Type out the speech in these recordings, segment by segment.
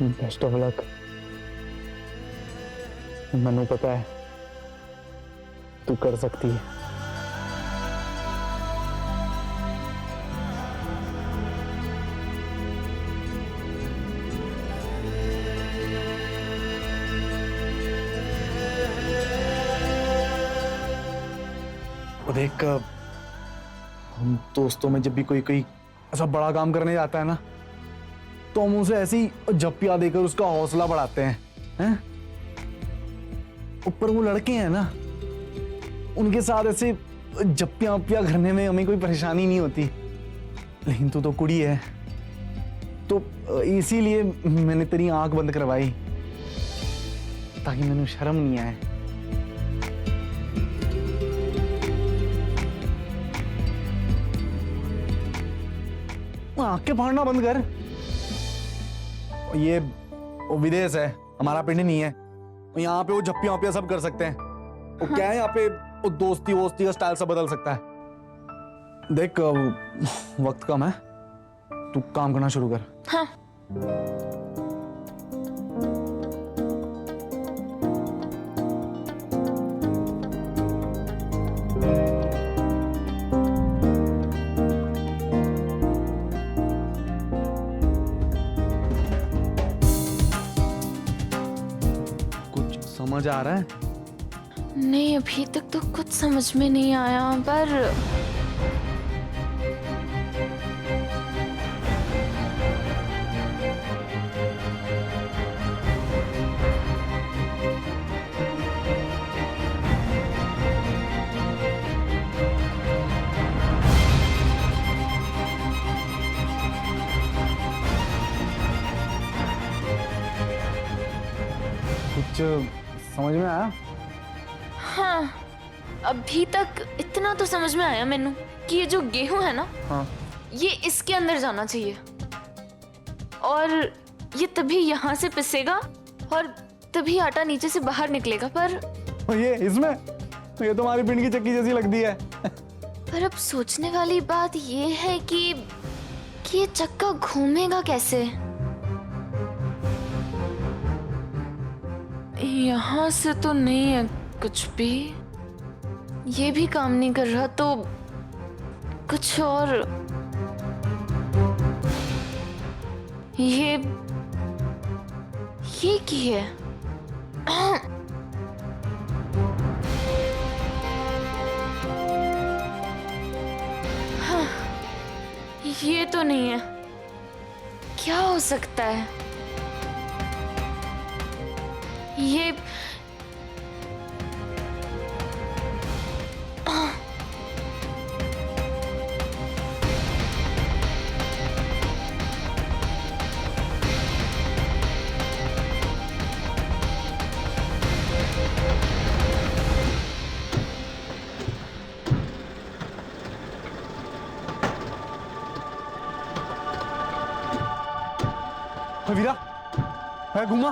Best of luck. मैंने पता है तू कर सकती है। और देख, हम दोस्तों में जब भी कोई कोई ऐसा बड़ा काम करने जाता है ना, तो हम उसे ऐसी जप्पियां देकर उसका हौसला बढ़ाते हैं। ऊपर वो लड़के हैं ना, उनके साथ ऐसे जप्पियां वप्पियां करने में हमें कोई परेशानी नहीं होती। लेकिन तू तो कुड़ी है, तो इसीलिए मैंने तेरी आंख बंद करवाई, ताकि मैंने शर्म नहीं आए। आंखें फाड़ना बंद कर। ये विदेश है, हमारा पिंड नहीं है। यहाँ पे वो जप्पियां वप्पियां सब कर सकते हैं। वो हाँ। क्या है, यहाँ पे वो दोस्ती वोस्ती का स्टाइल सब बदल सकता है। देख, वक्त कम है, तू काम करना शुरू कर। हाँ। समझ आ रहा है? नहीं, अभी तक तो कुछ समझ में नहीं आया, पर कुछ समझ में आया? हाँ, अभी तक इतना तो समझ में आया मैनू कि ये जो गेहूं है ना, हाँ, ये इसके अंदर जाना चाहिए और ये तभी यहाँ से पिसेगा और तभी आटा नीचे से बाहर निकलेगा। पर ये इसमें ये तो हमारी पिंड की चक्की जैसी लगती है। पर अब सोचने वाली बात ये है कि ये चक्का घूमेगा कैसे? यहाँ से तो नहीं है कुछ भी, ये भी काम नहीं कर रहा, तो कुछ और। ये की है? हाँ, ये तो नहीं है। क्या हो सकता है? ये वीरा, है घुमा,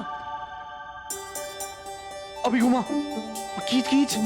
अभी घुमा, खींच खींच।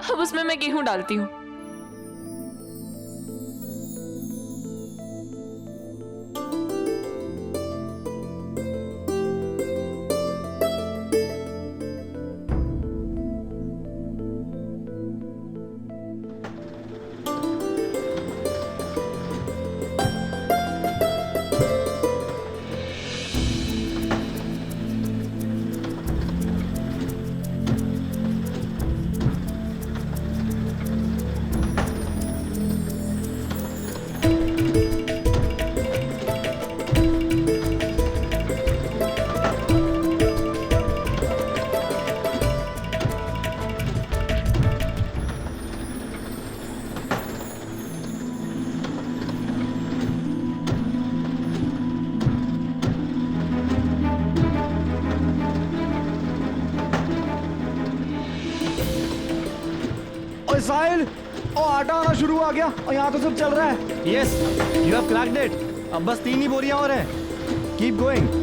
अब उसमें मैं गेहूं डालती हूँ। आटा आना शुरू आ गया और यहाँ तो सब चल रहा है। Yes, you have cracked it. अब बस 3 ही बोरियां और हैं। Keep going.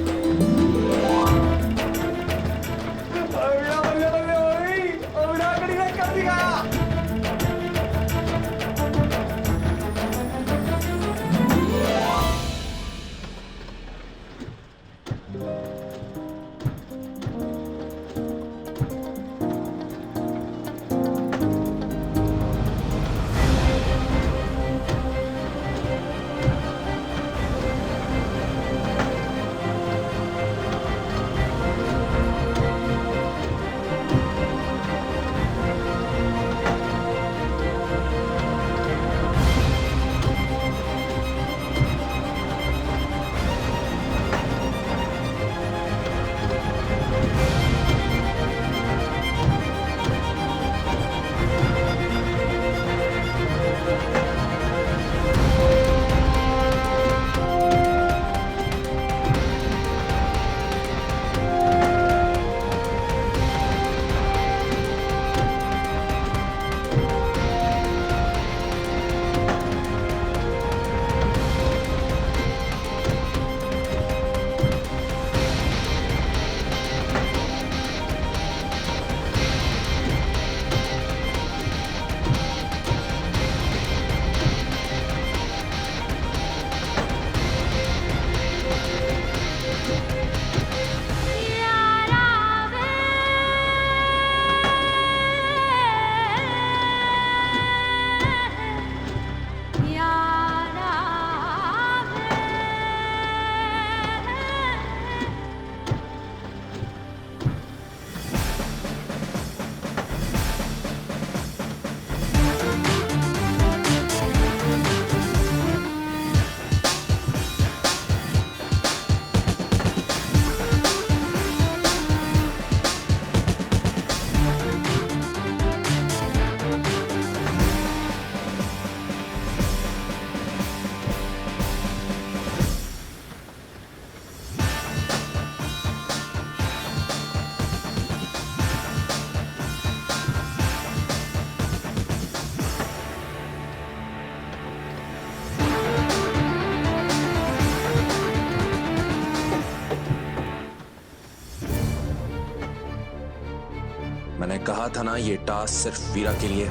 मैंने कहा था ना, ये टास्क सिर्फ वीरा के लिए।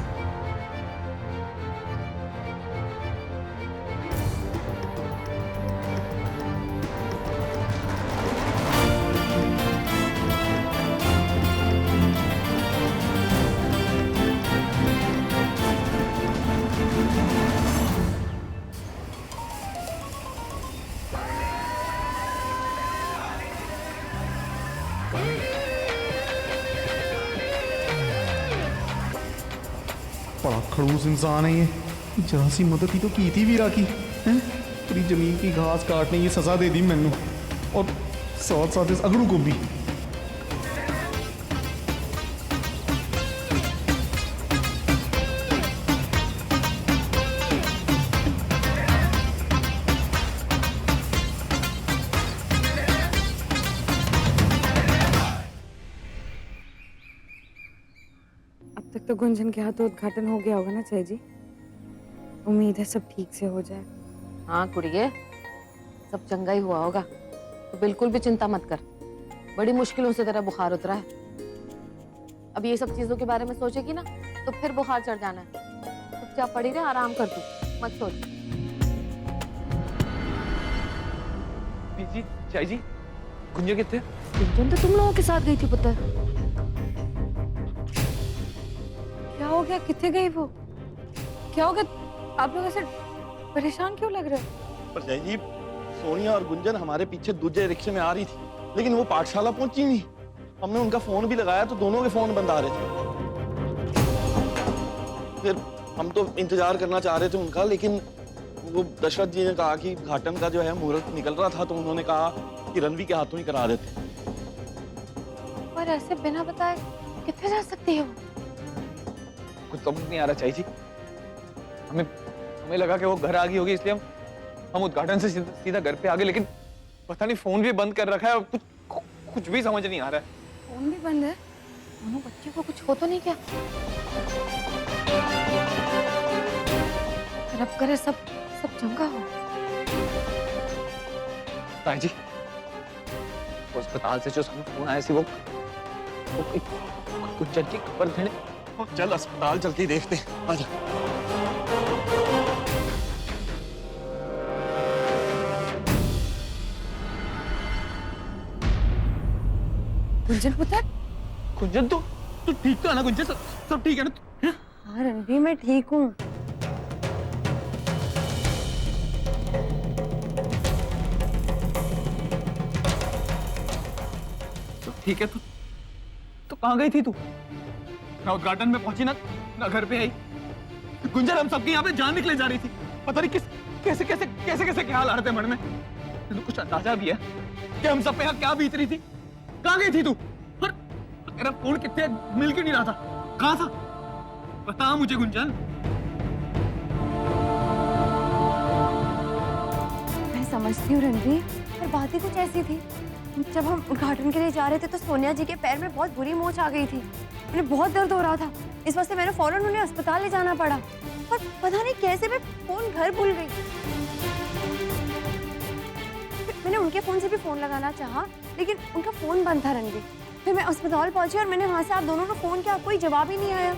बड़ा खड़ूस इंसान है ये। जरा सी मदद ही तो की थी वीरा की, हैं? पूरी जमीन की घास काटने की सजा दे दी मैनू, और साथ साथ इस अगड़ू को भी। अब तक तो गुंजन के हाथों उद्घाटन हो गया होगा ना चाय जी। उम्मीद है सब ठीक से हो जाए। हाँ कुड़िए, सब चंगा ही हुआ होगा, तो बिल्कुल भी चिंता मत कर। बड़ी मुश्किलों से तेरा बुखार उतरा है। अब ये सब चीजों के बारे में सोचेगी ना तो फिर बुखार चढ़ जाना है। चुपचाप पड़ी रहे, आराम कर तू, मत सोच। जी चाय जी, गुंजा कितने? गुंजन तो तुम लोगों के साथ गई थी पुत्र। क्या हो गया? कितने गई वो? क्या हो गया? आप लोग ऐसे परेशान क्यों लग रहे हो? पर जय जी, सोनिया और गुंजन हमारे पीछे दूसरे रिक्शे में आ रही थी, लेकिन वो पाठशाला पहुंची नहीं। हमने उनका फोन भी लगाया तो दोनों के फोन बंद आ रहे थे। फिर हम तो इंतजार करना चाह रहे थे उनका, लेकिन वो दशरथ जी ने कहा कि घाटन का जो है मुहूर्त निकल रहा था, तो उन्होंने कहा कि रणवी के हाथों ही करा देते। पर ऐसे बिना बताए कितने जा सकती है वो? कुछ समझ नहीं आ रहा चाय जी। हमें लगा कि वो घर आ गई होगी, इसलिए हम उद्घाटन से सीधा घर पे आ गए, लेकिन पता नहीं फोन भी बंद कर रखा है और कुछ भी समझ नहीं आ रहा है। फोन भी बंद है? दोनों बच्चे को कुछ हो तो नहीं क्या? रब करे सब सब चंगा हो। ताई जी, वो अस्पताल से जो सामने फोन आया सी वो गुंजन की खबर देने। चल अस्पताल चल के देखते हैं, आजा। गुंजन पुत्र। गुंजन तू तू ठीक तो है ना गुंजन? सब ठीक है ना? हैं? हाँ रणबीर, मैं ठीक हूँ। सब ठीक है? तो कहाँ गई थी तू? ना उद्घाटन में पहुंची ना घर पे आई। गुंजन, हम सबके यहाँ पे जान निकले जा रही थी। पता नहीं कैसे ख्याल आ रहे थे मन में। तेरे कुछ अंदाजा भी है कि हम सब पे यहाँ क्या बीत रही थी? कहाँ गई थी तू? और तेरा फोन कितने मिल क्यों नहीं रहा था? कहाँ था? बता मुझे गुंजन। मैं समझती हूँ रणबीर, पर बात ही कुछ ऐसी थी। जब हम उद्घाटन के लिए जा रहे थे तो सोनिया जी के पैर में बहुत बुरी मोच आ गई थी। उन्हें बहुत दर्द हो रहा था, इस वजह से मैंने फौरन उन्हें अस्पताल ले जाना पड़ा। पर पता नहीं कैसे मैं फोन घर भूल गई। मैंने उनके फोन से भी फोन लगाना चाहा, लेकिन उनका फोन बंद था रणबीर। फिर मैं अस्पताल पहुंची और मैंने वहां से आप दोनों को फोन किया, कोई जवाब ही नहीं आया।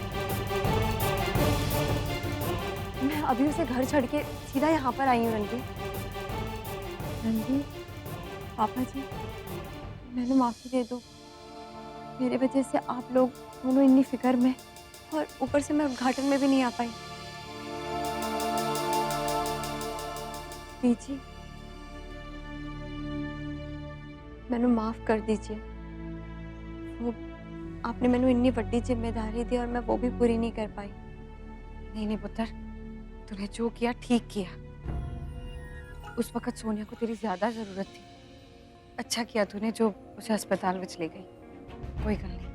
मैं अभी उसे घर छोड़ के सीधा यहाँ पर आई हूँ रणबीर। रणबीर, पापा जी, मैंने माफी दे दो। मेरे वजह से आप लोग दोनों इतनी फिक्र में, और ऊपर से मैं उद्घाटन में भी नहीं आ पाई। जी, मैंने माफ कर दीजिए। वो आपने मैंने इतनी बड़ी जिम्मेदारी दी और मैं वो भी पूरी नहीं कर पाई। नहीं पुत्र, तूने जो किया ठीक किया। उस वक्त सोनिया को तेरी ज्यादा जरूरत थी। अच्छा किया तूने जो उसे अस्पताल में ले गई। कोई गल नहीं।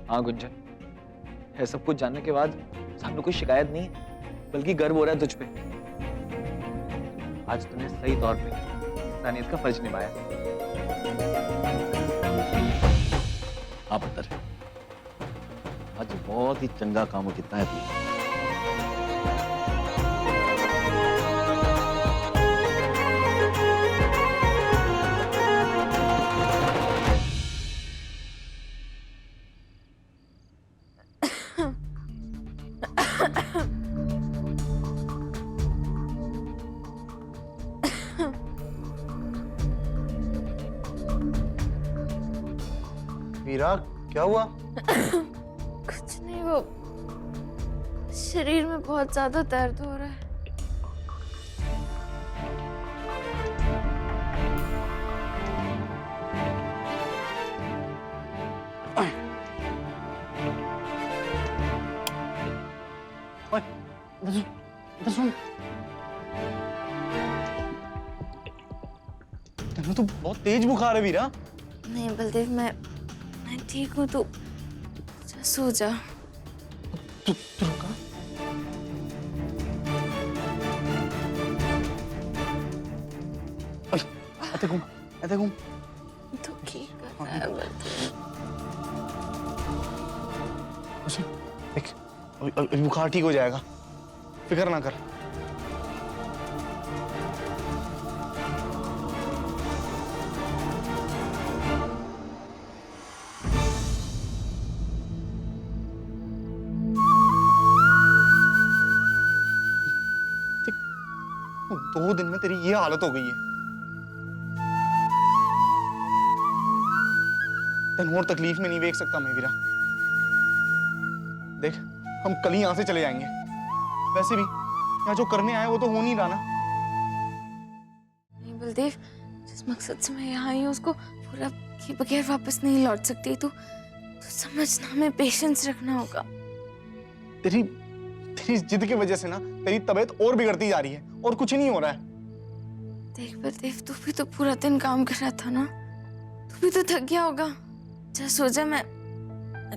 हाँ गुंजन, है सब कुछ जानने के बाद सामने कोई शिकायत नहीं है, बल्कि गर्व हो रहा है तुझ पे। आज तूने सही तौर पे इंसानियत का फर्ज निभाया। हाँ पुत्र, आज बहुत ही चंगा काम किया है तू। वीरा, क्या हुआ? कुछ नहीं, वो शरीर में बहुत ज्यादा दर्द हो रहा है। तेरे तो बहुत तेज बुखार है वीरा। नहीं बलदेव, मैं ठीक हूँ। तू सो जा। तू रुका। ऐसे घूम। तू ठीक कर रहा है बलदेव। देख, अभी बुखार ठीक हो जाएगा, फिक्र ना कर। दो दिन में तेरी ये हालत हो गई है। तेन और तकलीफ में नहीं देख सकता मैं वीरा। देख, हम कल ही यहाँ से चले जाएंगे। वैसे भी यहाँ जो करने आए वो तो हो नहीं रहा ना। नहीं बलदेव, जिस मकसद से मैं यहाँ आई हूँ उसको पूरा किए बगैर वापस नहीं लौट सकती। तू समझना, हमें पेशेंस रखना होगा। तेरी जिद की वजह से ना तेरी तबीयत और बिगड़ती जा रही है, और कुछ नहीं हो रहा है। देख बलदेव, तू भी तो पूरा दिन काम कर रहा था ना, तू भी तो थक गया होगा। जा सो जा, मैं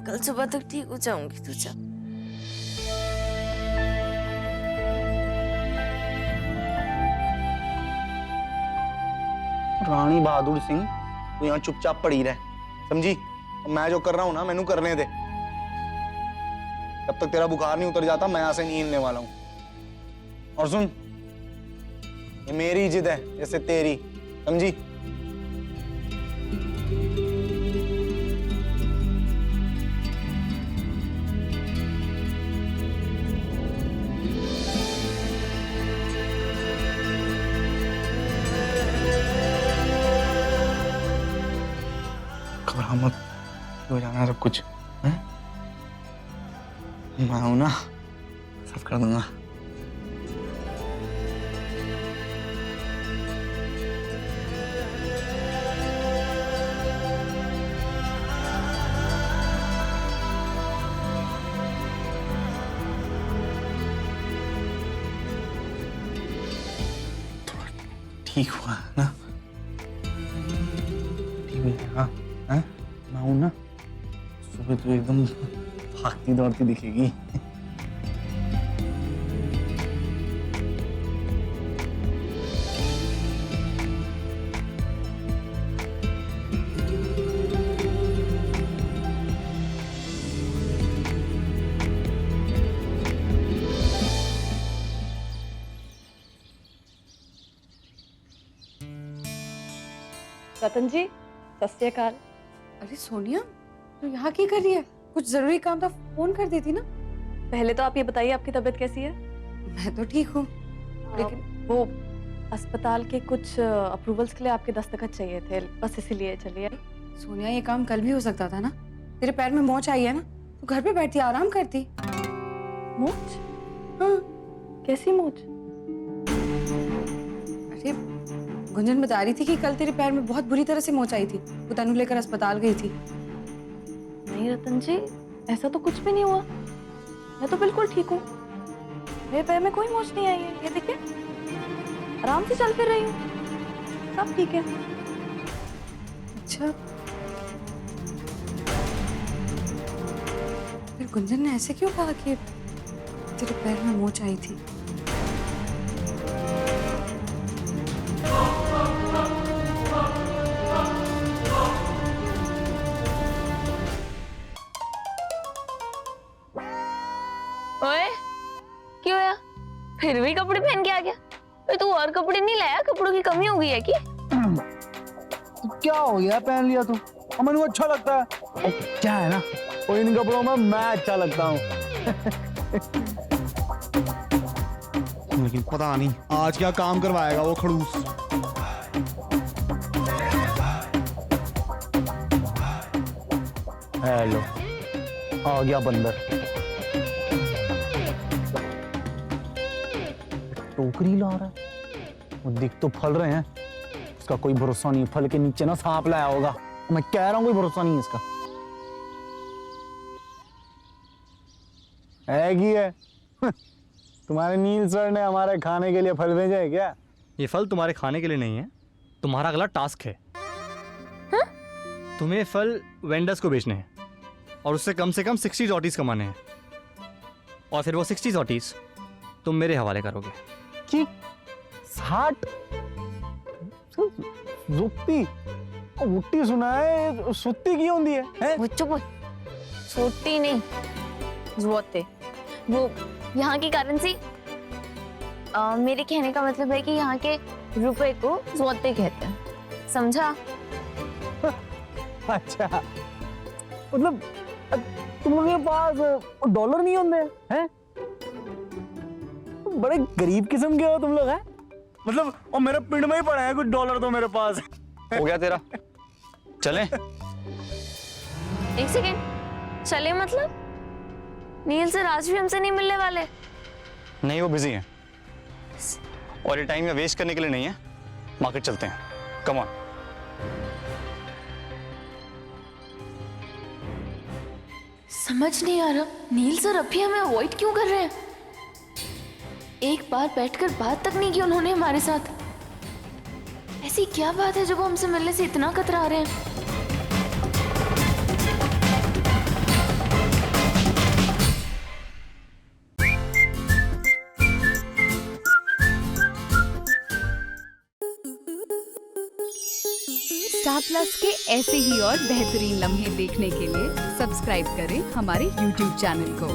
कल सुबह तक ठीक हो जाऊंगी। तू जा। रानी बहादुर सिंह, तू यहाँ चुपचाप पड़ी रह, समझी? मैं जो कर रहा हूँ ना, मैनू करने दे। जब तक तेरा बुखार नहीं उतर जाता मैं यहाँ से नहीं हिलने वाला हूँ। और सुन, ये मेरी जिद है जैसे तेरी, समझी? घबरा मत, हो जाना सब कुछ, हैं? मैं हूं ना, सब कर दूंगा। ठीक हुआ ना? ठीक है, हाँ हाँ, मैं हूं ना, सुबह तो एकदम भागती दौड़ती दिखेगी। रतन जी, सत श्री अकाल। अरे सोनिया, तू यहाँ क्या कर रही है? कुछ जरूरी काम था, फोन कर देती ना। पहले तो आप ये बताइए आपकी तबीयत कैसी है? मैं तो ठीक हूँ, लेकिन वो अस्पताल के कुछ अप्रूवल्स के लिए आपके दस्तखत चाहिए थे, बस इसीलिए चलिए। सोनिया ये काम कल भी हो सकता था ना। तेरे पैर में मोच आई है ना, तू घर पे बैठती आराम करती। मोच? हाँ। कैसी मोच? अरे गुंजन बता रही थी कि कल तेरे पैर में बहुत बुरी तरह से मोच आई थी, वो तनु लेकर अस्पताल गई थी। नहीं रतन जी, ऐसा तो कुछ भी नहीं हुआ, मैं तो बिल्कुल ठीक हूँ। मेरे पैर में कोई मोच नहीं आई है, ये देखिए, आराम से चल फिर रही हूँ, सब ठीक है। अच्छा, फिर गुंजन ने ऐसे क्यों कहा कि तेरे पैर में मोच आई थी? ओए, क्यों है? फिर भी कपड़े पहन के आ गया? ओए, तू और कपड़े नहीं लाया? कपड़ों की कमी हो गई है क्या? तो क्या हो गया, पहन लिया तू, और मेरे को अच्छा लगता है। और क्या है ना, और इन कपड़ों में मैं अच्छा लगता हूँ। लेकिन पता नहीं आज क्या काम करवाएगा वो खड़ूस। हेलो, आ गया बंदर। टोकरी ला रहा है, वो दिख तो फल रहे हैं, उसका कोई भरोसा नहीं। फल के नीचे ना सांप लाया होगा, मैं कह रहा हूं कोई भरोसा नहीं है इसका। है की है? तुम्हारे नील सर ने हमारे खाने के लिए फल भेजे है क्या? ये फल तुम्हारे खाने के लिए नहीं है, तुम्हारा अगला टास्क है। हाँ? तुम्हें फल वेंडर्स को बेचने हैं और उससे कम 60 जॉटीज कमाने हैं, और फिर वो 60 जॉटीज तुम मेरे हवाले करोगे। कि 60 जुक्ति उट्टी सुना है, सुत्ती की होती है? वो चुप, सोती नहीं, जुआते। वो यहाँ की करेंसी, मेरे कहने का मतलब है कि यहाँ के रुपए को जुआते कहते हैं, समझा? अच्छा, मतलब तुम लोगों के पास डॉलर नहीं होते हैं? बड़े गरीब किस्म के हो तुम लोग, हैं? मतलब और मेरे पिंड में ही पड़ा है कुछ डॉलर तो मेरे पास। हो गया तेरा, चलें? एक सेकेंड, चले मतलब? नील सर आज भी हमसे नहीं मिलने वाले? नहीं, वो बिजी हैं और ये टाइम वेस्ट करने के लिए नहीं है। मार्केट चलते हैं, कम ऑन। समझ नहीं आ रहा नील सर अभी हमें अवॉइड क्यों कर रहे हैं। एक बार बैठकर बात तक नहीं की उन्होंने हमारे साथ। ऐसी क्या बात है जो वो हमसे मिलने से इतना कतरा रहे हैं? स्टार प्लस के ऐसे ही और बेहतरीन लम्हे देखने के लिए सब्सक्राइब करें हमारे YouTube चैनल को।